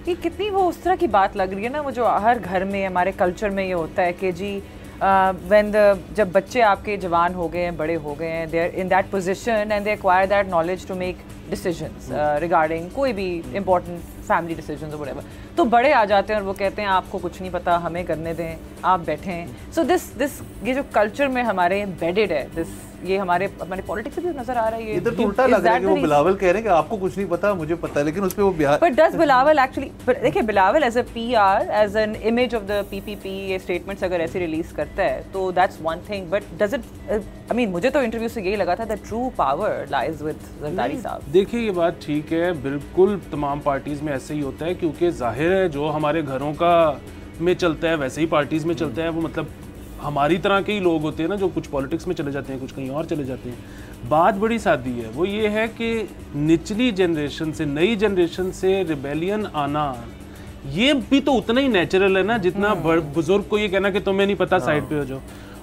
कि कितनी वो उस तरह की बात लग रही है ना, वो जो हर घर में हमारे कल्चर में ये होता है कि जी जब बच्चे आपके जवान हो गए हैं, बड़े हो गए हैं, they are in that position and they acquire that knowledge to make decisions regarding कोई भी इंपॉर्टेंट फैमिली डिसीजंस और व्हाटएवर, तो बड़े आ जाते हैं और वो कहते हैं आपको कुछ नहीं पता, हमें करने दें, आप बैठें। सो दिस ये जो कल्चर में हमारे एम्बेडेड है, दिस ये हमारे पॉलिटिक्स से भी नजर आ रहा है। ये इधर तो उल्टा लग रहा है कि वो बिलावल कह रहे हैं कि आपको कुछ नहीं पता, मुझे पता है, लेकिन उस पे वो Bihar. But does Bilawal actually, देखिए Bilawal as a PR, as an image of the PPP ये स्टेटमेंट्स अगर ऐसे रिलीज करता है तो that's one thing, but does it, I mean मुझे तो इंटरव्यू से यही लगा था that true power lies with Zardari साहब। देखिए ये बात ठीक है, बिल्कुल तमाम पार्टीज में ऐसे ही होता है, क्योंकि जाहिर है जो हमारे घरों का में चलता है वैसे ही पार्टीज में चलता है। वो मतलब हमारी तरह के ही लोग होते हैं ना, जो कुछ पॉलिटिक्स में चले जाते हैं, कुछ कहीं और चले जाते हैं। बात बड़ी सादी है, वो ये है कि निचली जनरेशन से नई जनरेशन से रिबेलियन आना, ये भी तो उतना ही नेचुरल है ना जितना बुजुर्ग को ये कहना कि तुम्हें नहीं पता, साइड पे हो जाओ।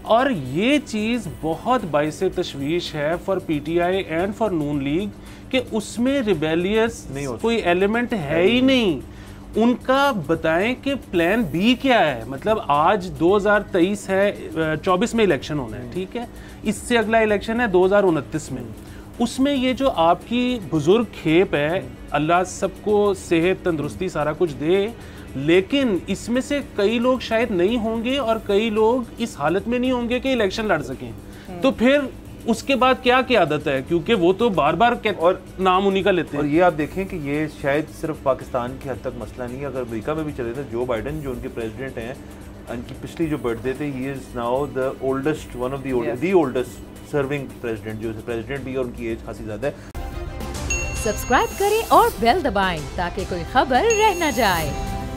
और ये चीज़ बहुत बाइसे तशवीश है for PTI and for Noon league कि उसमें रिबेलियस कोई एलिमेंट है ही नहीं। उनका बताएं कि प्लान बी क्या है। मतलब आज 2023 है, 24 में इलेक्शन होना है, ठीक है, इससे अगला इलेक्शन है 2029 में। उसमें ये जो आपकी बुजुर्ग खेप है, अल्लाह सबको सेहत तंदुरुस्ती सारा कुछ दे, लेकिन इसमें से कई लोग शायद नहीं होंगे और कई लोग इस हालत में नहीं होंगे कि इलेक्शन लड़ सकें। तो फिर उसके बाद क्या की आदत है, क्योंकि वो तो बार बार और नाम उन्हीं का लेते हैं। और ये आप देखें कि ये शायद सिर्फ पाकिस्तान की हद तक मसला नहीं है, अगर अमेरिका में भी चले थे, जो बाइडन जो उनके प्रेसिडेंट हैं, उनकी पिछली जो बर्थडे थे, he is now the oldest, one of the oldest serving president, जो प्रेसिडेंट भी, और उनकी एज खासी ज़्यादा है। सब्सक्राइब करें और बेल दबाएं ताकि कोई खबर रह न जाए।